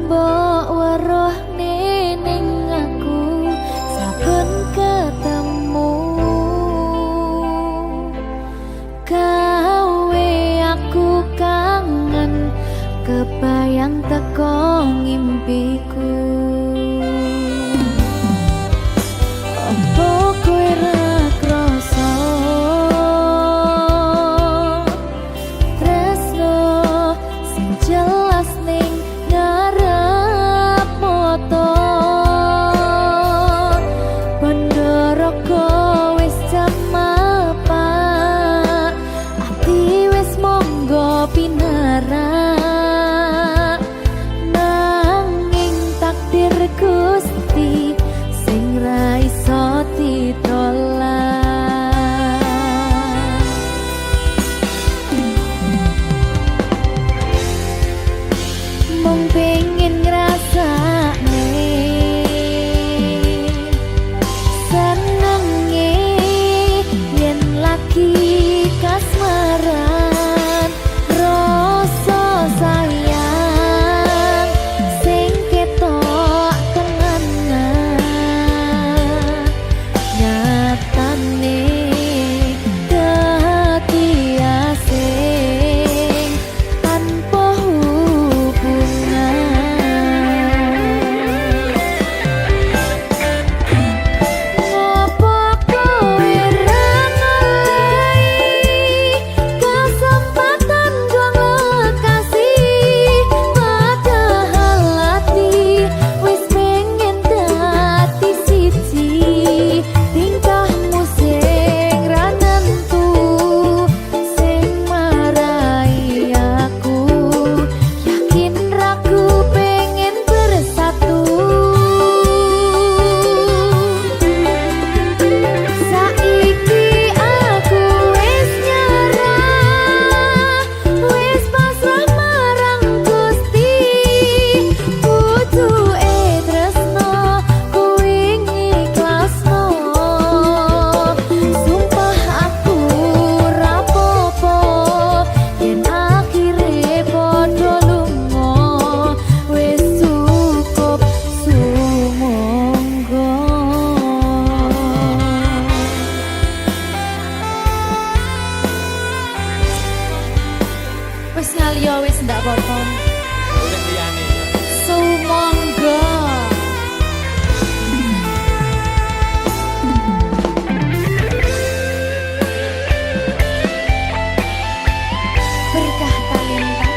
mbok weruh ning aku saben ketemu gawe aku kangen kebayang teko ngimpiku. Opo kowe ra krasa tresno sing jelas ning ngarep moto Pandoroko wis jamapa ati wis monggo pinarak nanging takdir Gusti sing ra iso ditolak. Mung pengen ngrasakne senenge yen lagi kasmaran rasa sayang sing ketok kenangan nyatane dadi asing tanpa hubungan. Ngopo kowe ra ngalih kesempatan dong lekasih padahal hati wis pengen dadi siji tingkahmu sing ra nentu sing marai aku yakin ragu pengen bersatu. Saiki aku wis nyerah wis pasrah marang Gusti butuhe tresno kuwi ngikhlasno sumpah aku ra popo yen akhire padha lunga wis cukup sumangga. Wis ngaliyo wis ndak apa-apa. Oleh liyane. Sumangga. Berkah talenta.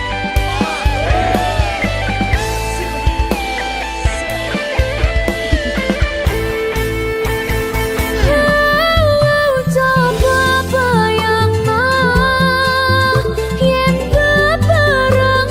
Coba bayangno yen bebarengan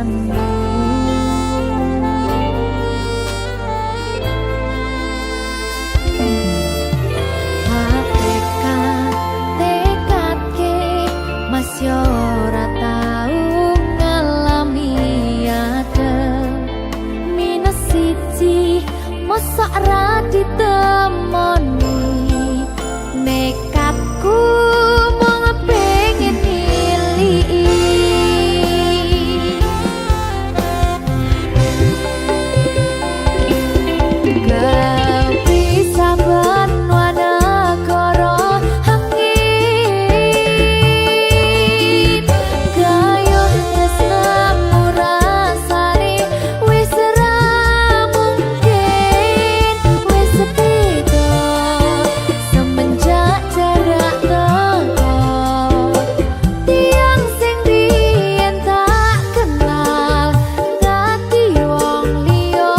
perasaanmu. Hakikat tekadke Mas yo ora tau ngalami adem minus siji mosok ra ditemoni nekatku mung pengen milih kau bisa bernuanegara angin gayuh tresnamu rasane wis ra mungkin wis beda semenjak jarak teko tiang sing biyen tak kenal dadi wong liya.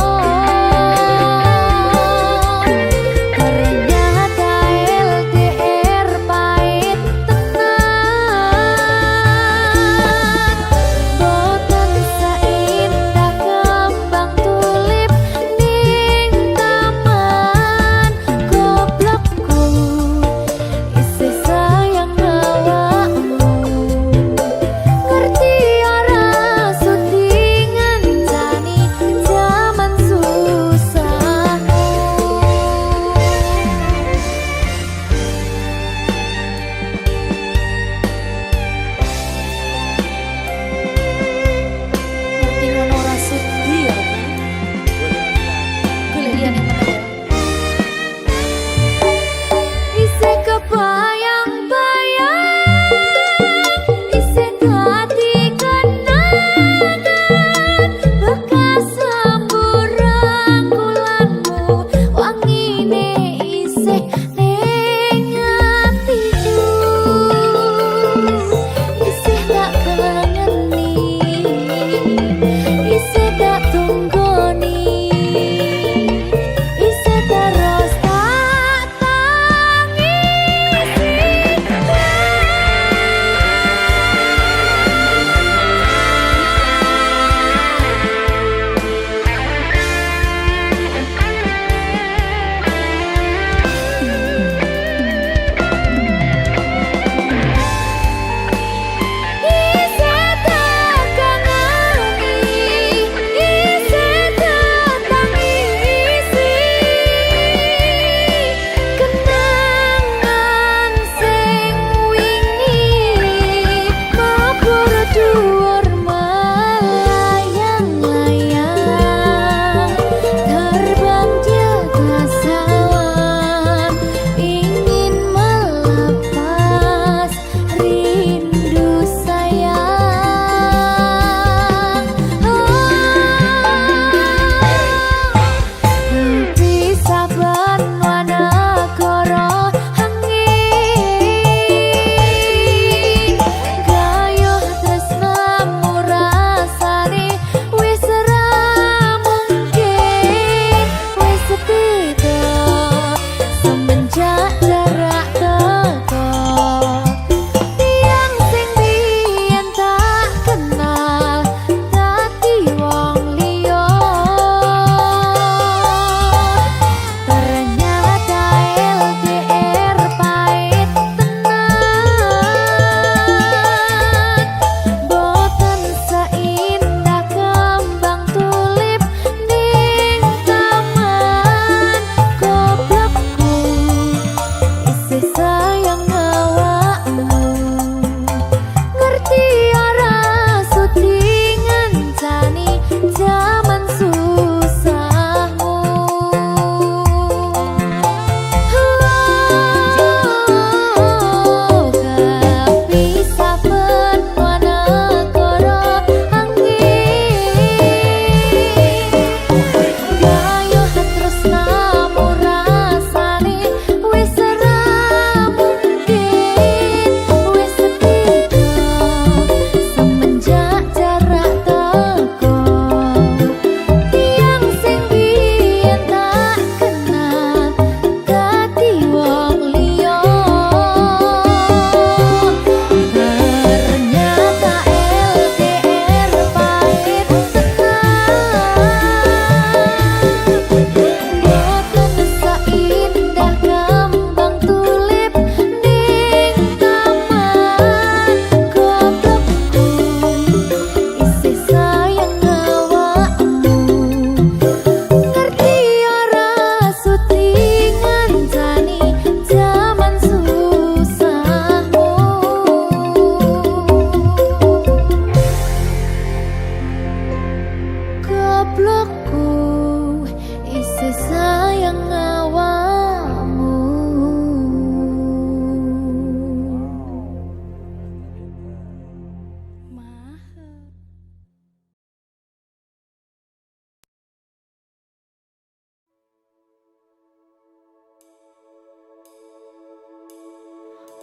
sayang awakmu.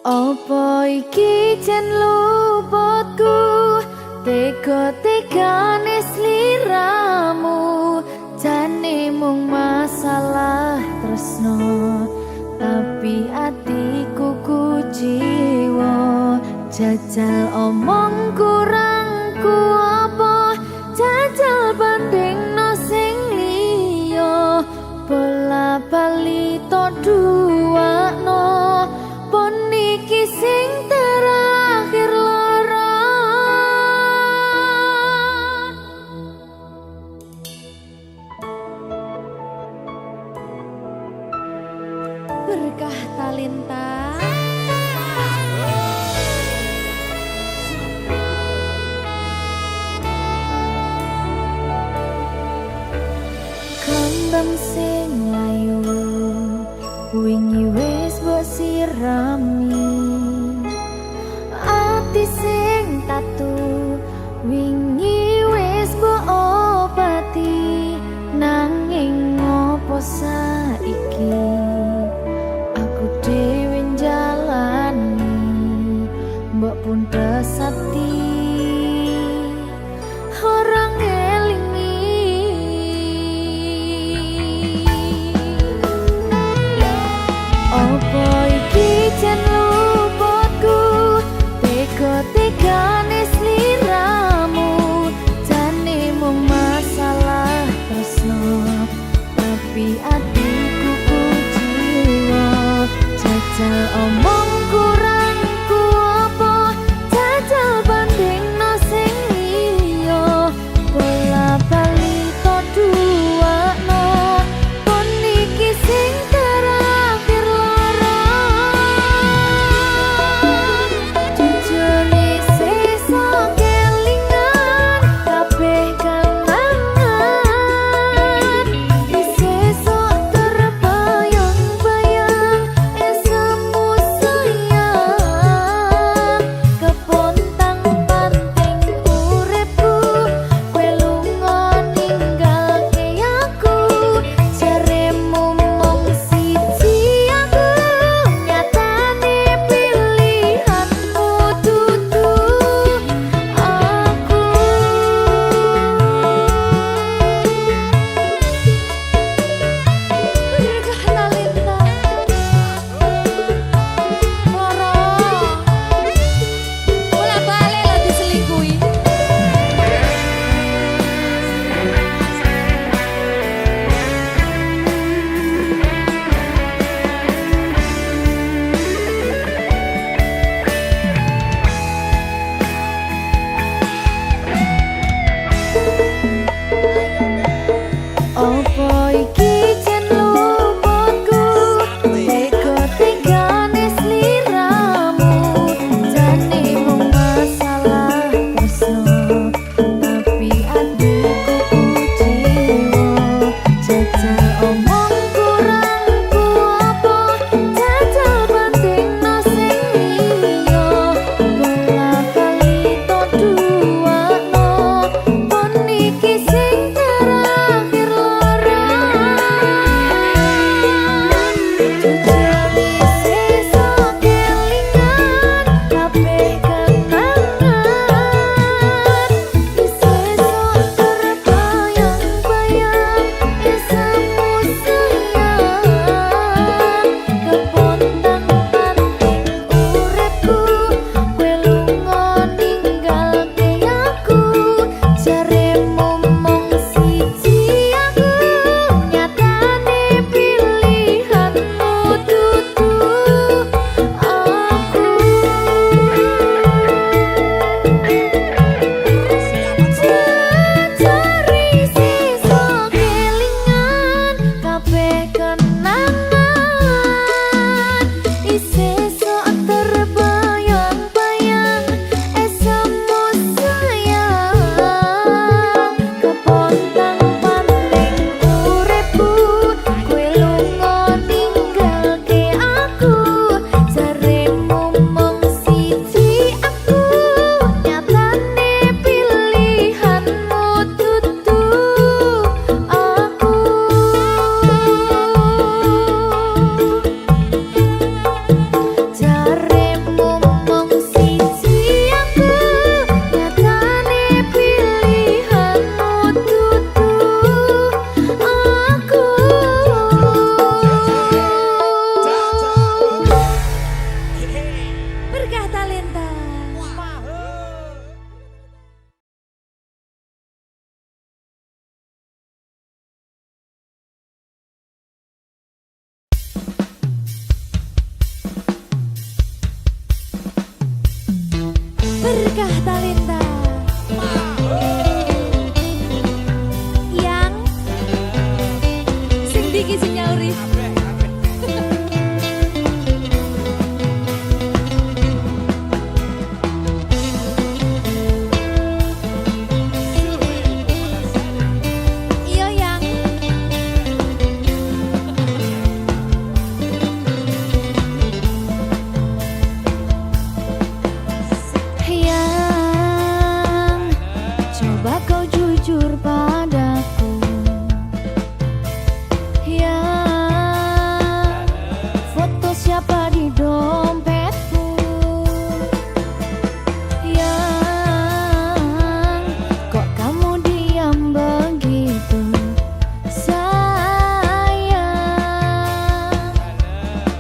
Apa iki jan luputku, tega-tegane sliramu, jane mung masalah tresno, tapi atiku kuciwa. Jajal omong kurangku apa, jajal bandingno sing liya, bola bali to duakno, pon iki sing terakhir lara. Berkah talenta kembang sing layu wingi wis mbok sirami, ati sing tatu wingi wis mbok obati, nanging ngopo saiki aku dhewe njalani, mbok pun pesati orang ngelingi. Apa iki jan luputku, tega-tegane sliramu, jane mung masalah tresno, tapi atiku kuciwa. Jajal omong kurangku apa, jajal bandingno sing liya, bola bali to duakno, pon iki sing terakhir lara. Jujune sesuk kelingan kabeh kenangan, sesuk terbayang-bayang esemu sayang. Kah Talenta yang sing diki sing nyauri. Iya yang coba kau jujur padaku, ya foto siapa di dompetku, yang kok kamu diam begitu sayang,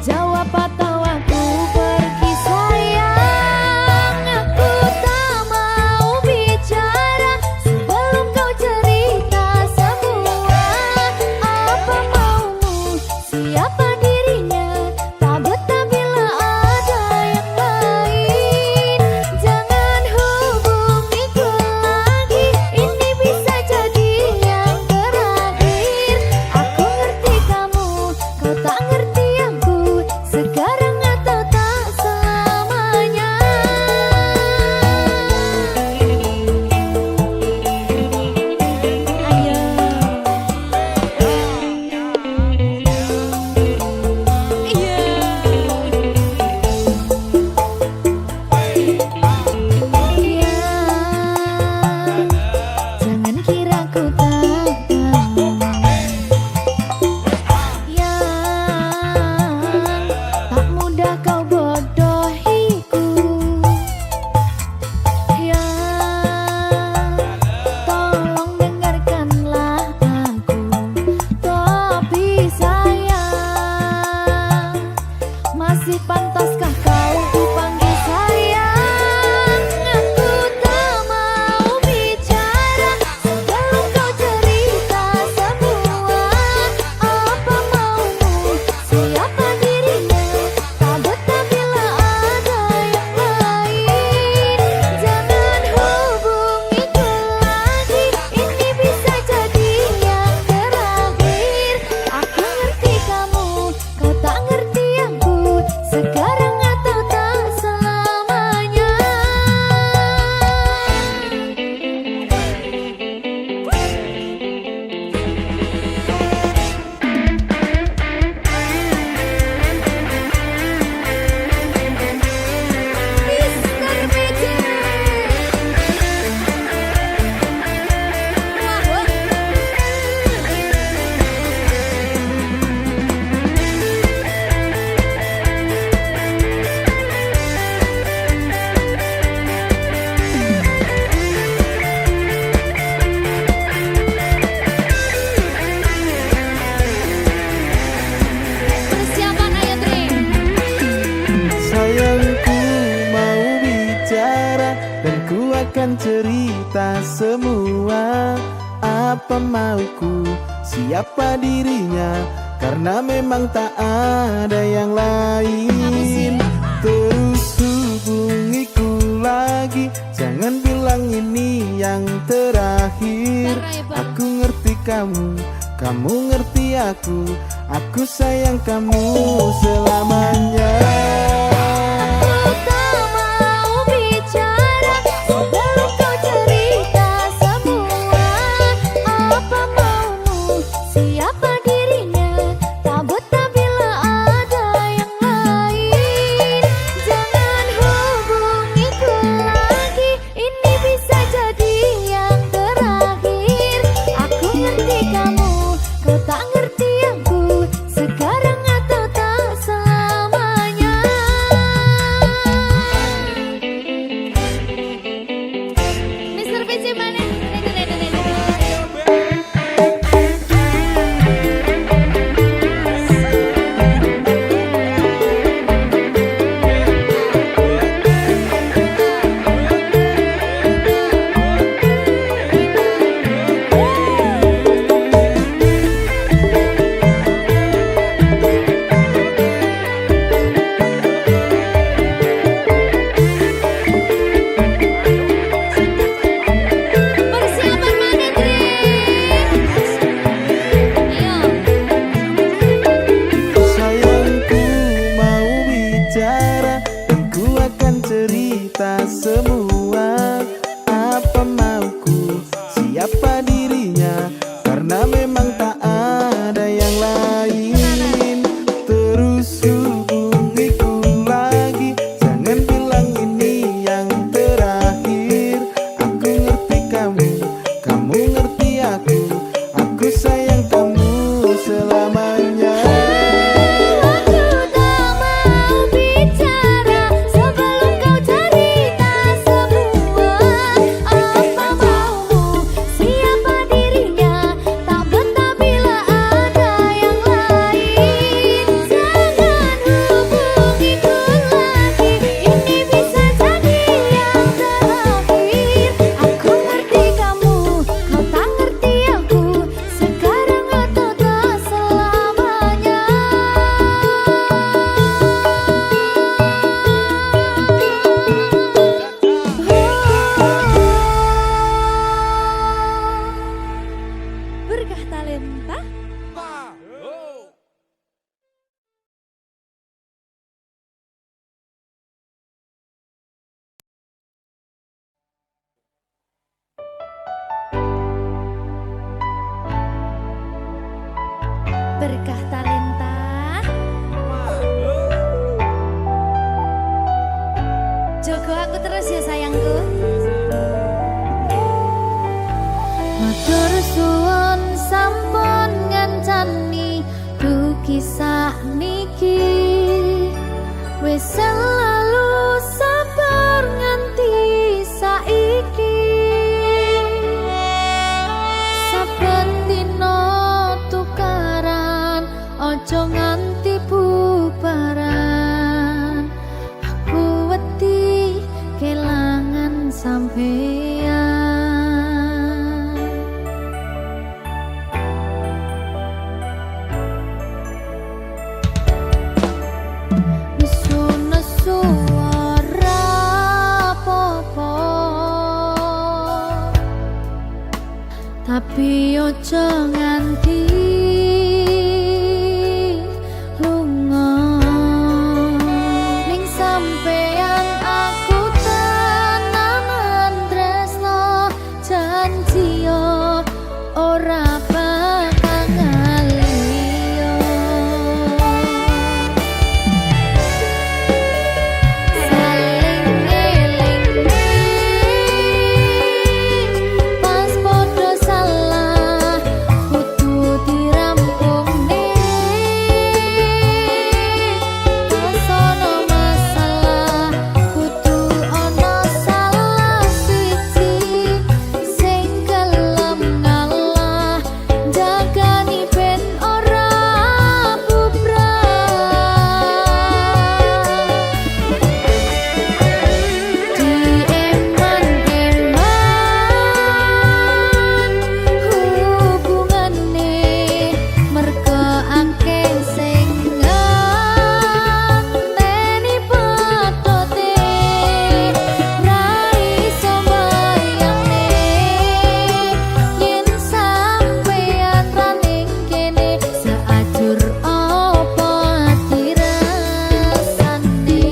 jawab atau aku pergi sayang, aku tak mau bicara sebelum kau cerita semua apa maumu, siapa dirinya, tak betah bila ada yang lain, jangan hubungiku lagi, ini bisa jadi yang terakhir, aku ngerti kamu, kau tak ngerti aku, sekarang atau tak selamanya. Ayo. Jangan kira ku tak tahu, tak mudah kau bodohiku, tolong dengarkanlah aku, tapi sayang, masih pantaskah kau dipanggil sayang? Aku tak mau bicara sebelum kau cerita semua apa maumu, siapa dirinya, tak betah bila ada yang lain, jangan hubungiku lagi, ini bisa jadi yang terakhir, aku ngerti kamu, kau tak ngerti aku, sekarang atau tak selamanya. Mr. Magic. Persiapan ayo Tri. Sayangku mau bicara dan ku akan cerita semua apa mauku, siapa dirinya, karena memang tak ada yang lain. Terus hubungiku lagi, jangan bilang ini yang terakhir. Aku ngerti kamu, kamu ngerti aku sayang kamu selamanya. Aku tak mau bicara sebelum kau cerita semua apa maumu, siapa dirinya, tak betah bila ada yang lain, jangan hubungiku lagi, ini bisa jadi yang terakhir, aku ngerti kamu, kau tak ngerti aku, sekarang atau tak selamanya. berkah talenta. Jogo aku terus ya sayangku. Matur suwun sampun ngancani du kisah niki wis selalu sabar nganti saiki. Saben dina tukaran ojo nganti bubaran. Aku wedi kelangan sampeyan. Tapi ojo nganti lunga ning sampeyan aku tenanan tresno janji yo ora bakal ngaliyo. Saling ngeling pas podo salah kudu dirampung sono masalah kudu ono salah siji sing gelem ngalah jagani ben ora bubrah. Dieman-eman hubungane merga akeh sing ngenteni patote ra iso mbayangne yen sampeyan ra ning kene seajur apa dirasane.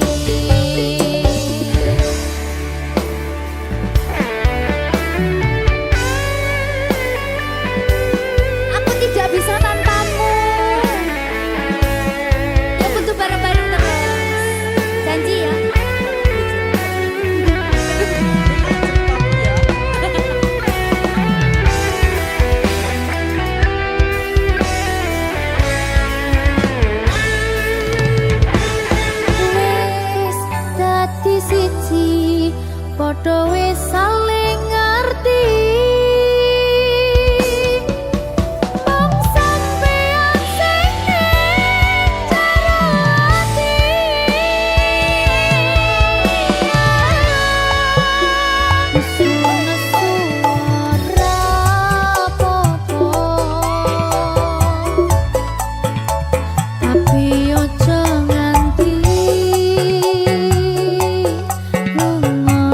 Aku tidak bisa tanpamu. Ya butuh bareng-bareng terus. Janji ya. Wis dadi siji padha wis saling ngerti. Mong sampeyan sing ning jero ati. Nesu-nesu ora apa-apa. Tapi ojo nganti lunga.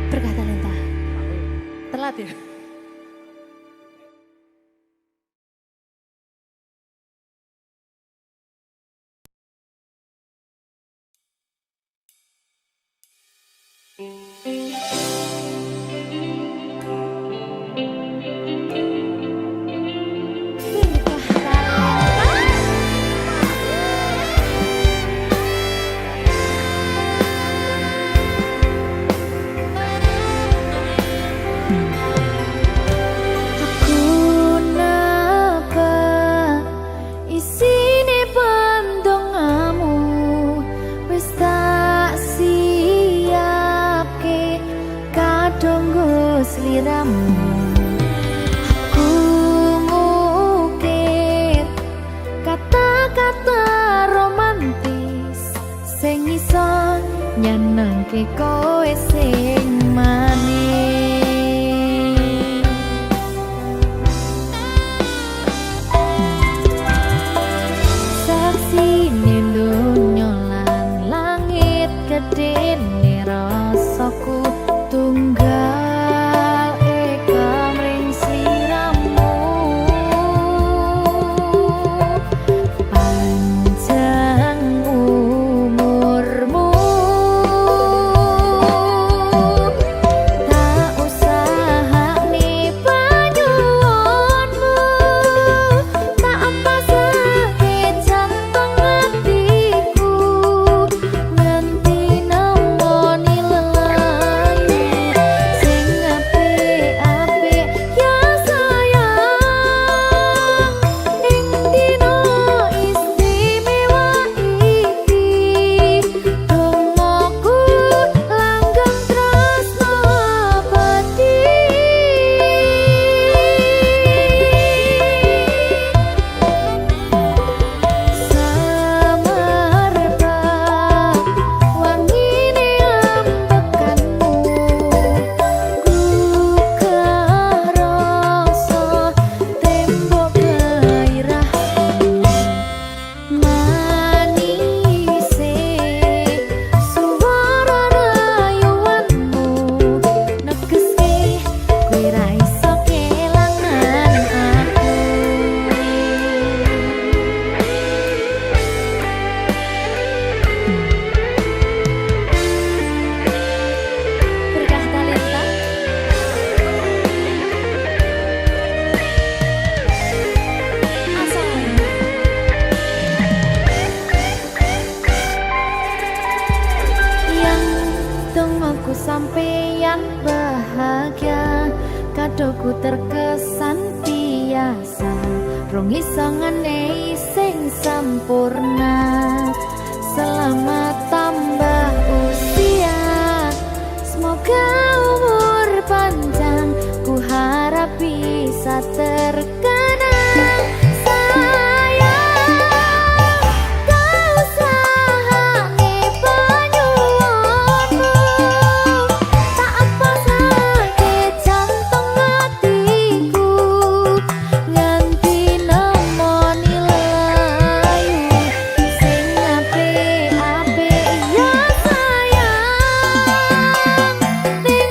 Berkah talenta. Telat ya? Aku ngukir kata-kata romantis sing iso nyenengke kowe sing manis. Saksine donya lan langit gedene rasaku tunggal sampeyan bahagia, kadoku terkesan biasa, rong iso ngenehi sing sampurna. Selamat tambah usia, semoga umur panjang, ku harap bisa terkenang. Ding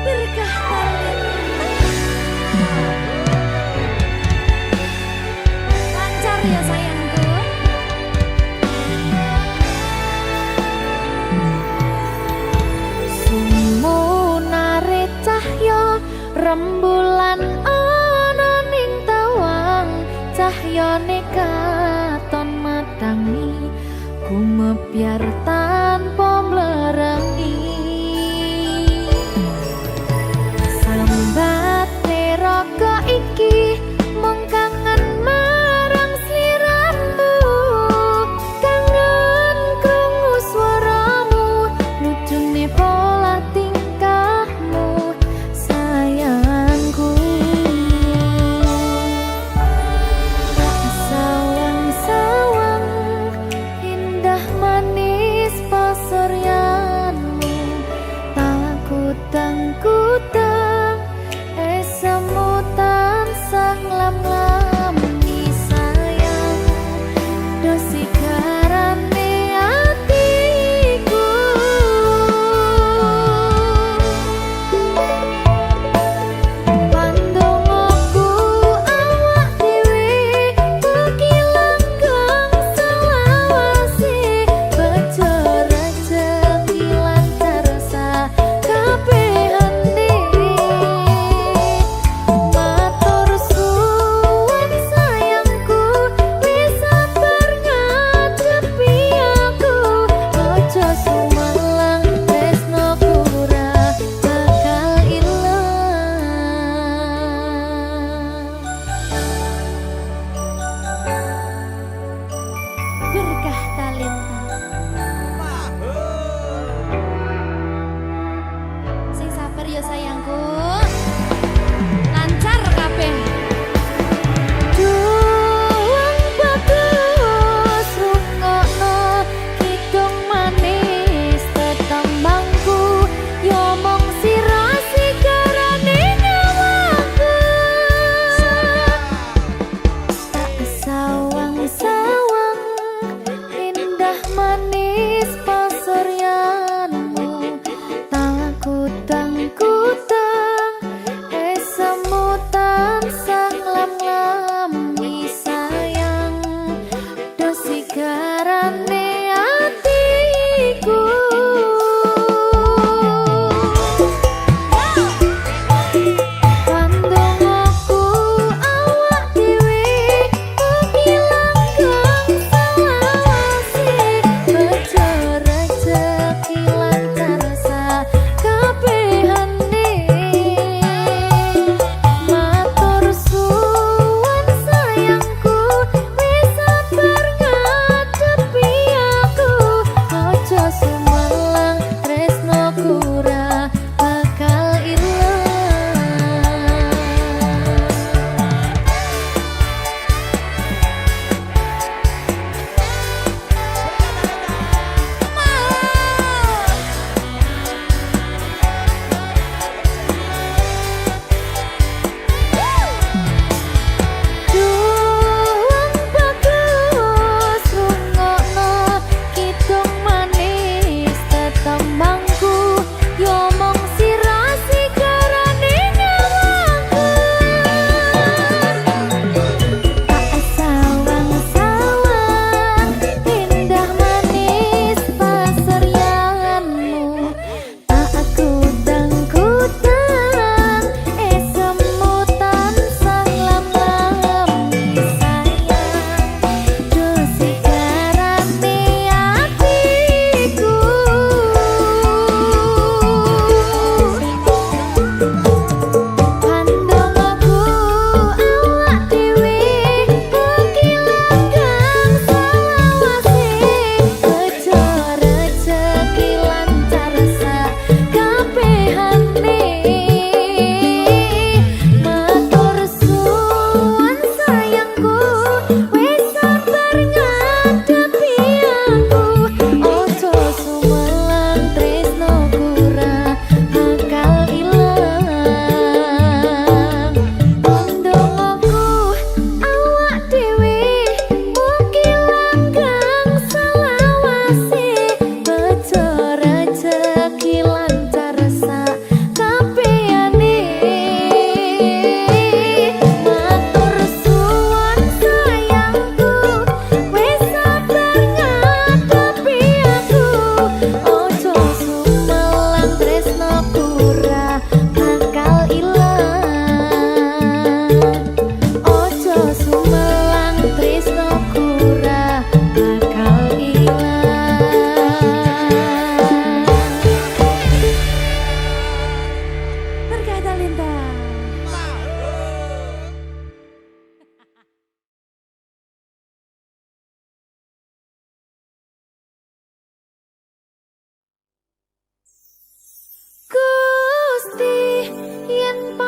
Berkah lancar ya sayangku. Sumunare cahya rembulan ana ning tawang, cahyane katon madangi gumebyar tanpa mlerengi. Sambat neraka iki mung kangen marang sliramu, kangen krungu swaramu, lucune pola tingkahmu sayangku. Sawang-sawang indah manis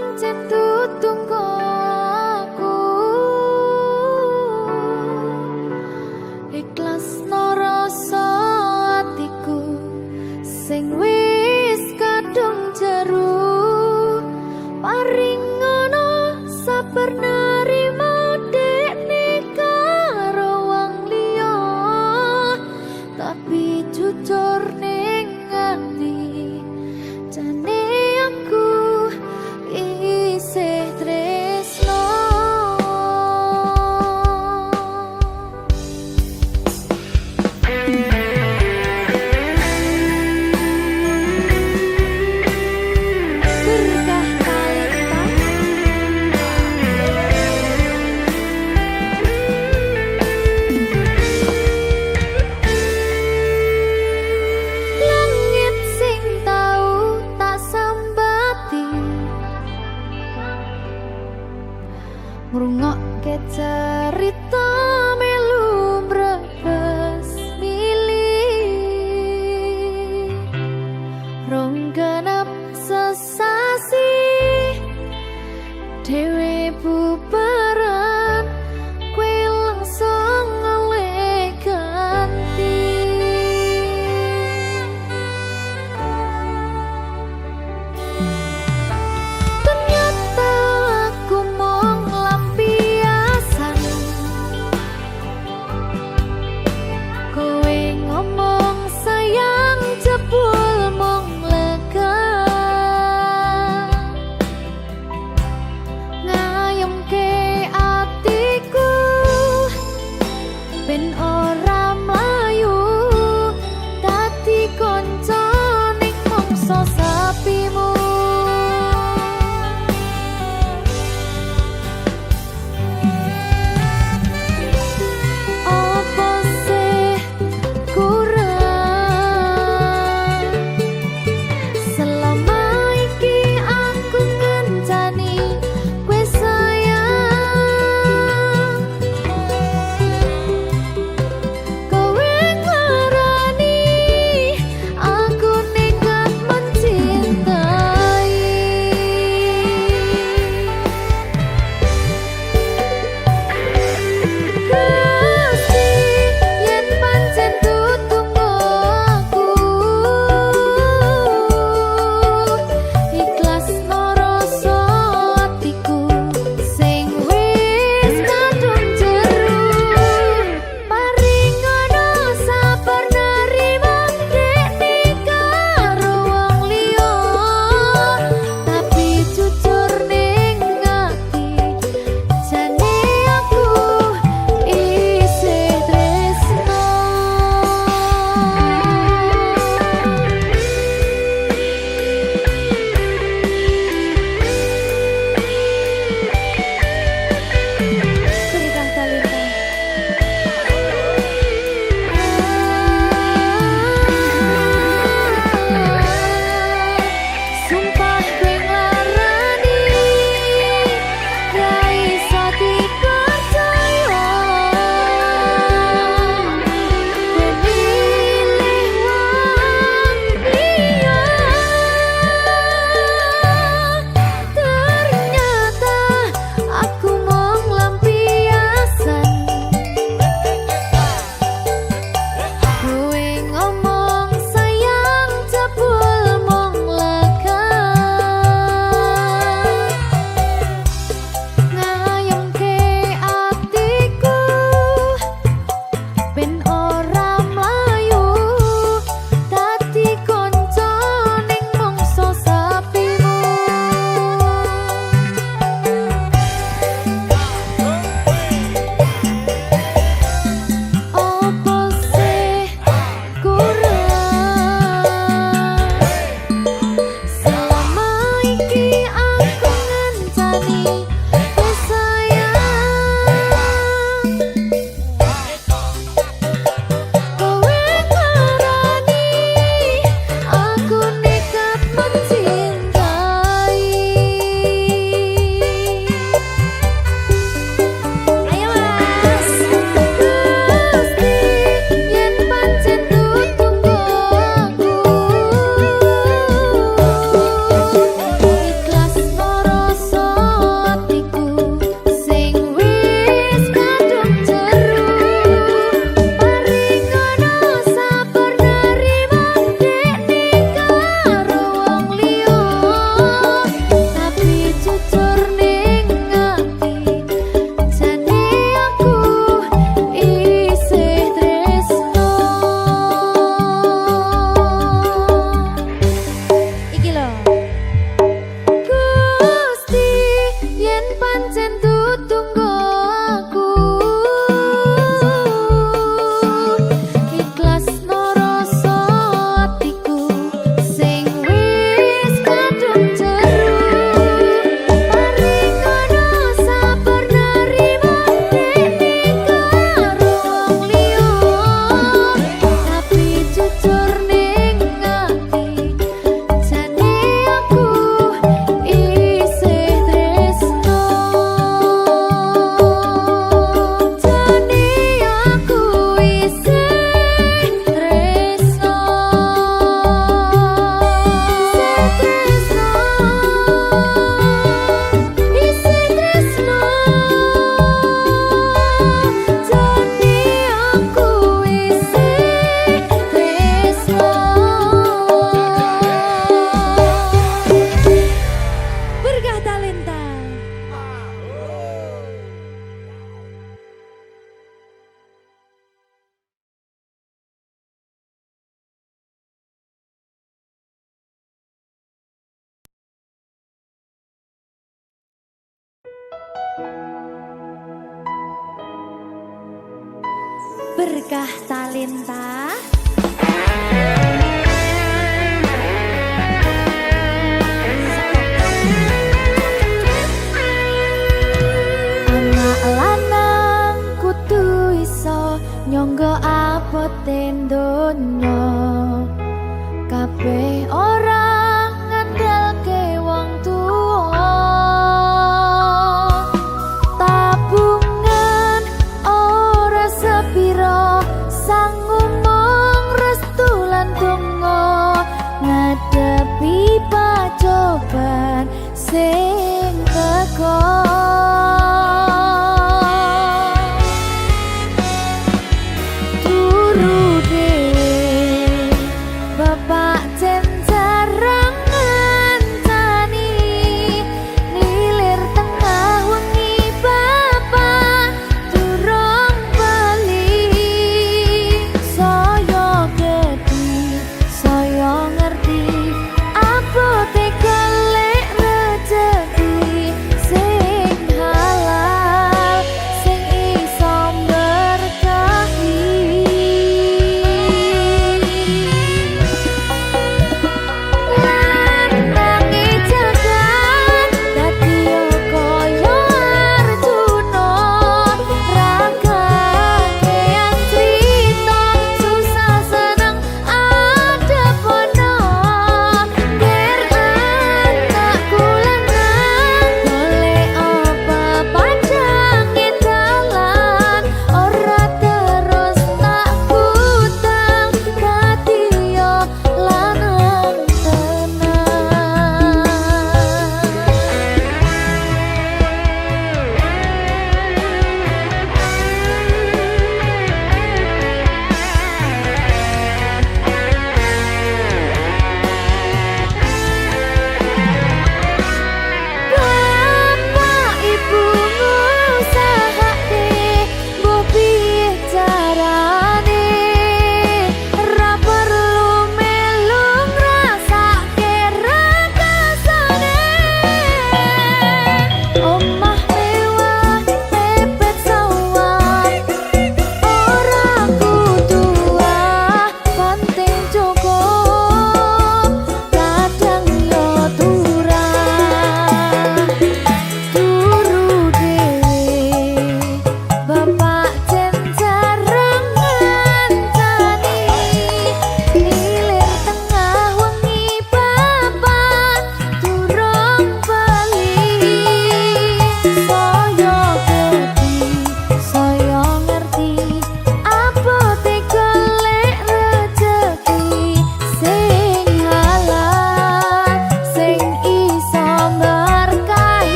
pancen tutungku aku ikhlas rasa atiku sing wis kadung jeru paring ngono sabar nerimo dekne karo wong liya tapi jujur ning ati jane aku isih tresno berkah talenta langit sing tau tak sambati ngrungokke cerita melu mbrebes milih rong genep sesasi dhewe bubaran kowe langsung oleh ganti ternyata aku mung lampiasan kowe ngomong sayang jebul mung lega ngayemke atiku ben ora mlayu dadi kanca ning mangsa sapimu apa sih kurang selama iki aku ngencani kowe sayang kowe ngarani aku nekat mencintai Gusti yen pancen tutungku aku ikhlas rasa atiku sing wis kadung jeru paring ngono sabar nerimo dekne karo wong liya tapi jujur ning ati jane aku isih tresno berkah talenta sumpah kowe nglarani ra iso dipercaya kowe milih wong liya ternyata aku mung lampiasan kowe ngomong sayang jebul mung lega ngayemke atiku ben ora mlayu dadi kanca ning mangsa sapimu apa sih kurang selama iki aku ngencani kowe sayang kowe ngarani aku nekat mencintai ayo mas Gusti yen pancen tutungku aku ikhlas pancen tutunggo aku ikhlas no rasa atiku sing wis kadung jeru paringono sabar nerimo dene karo wong liya tapi jujur ning ati jane aku isih tresno jane aku isih tresno isih tresno jane aku isih tresno Berkah Talenta. Berkah Talenta.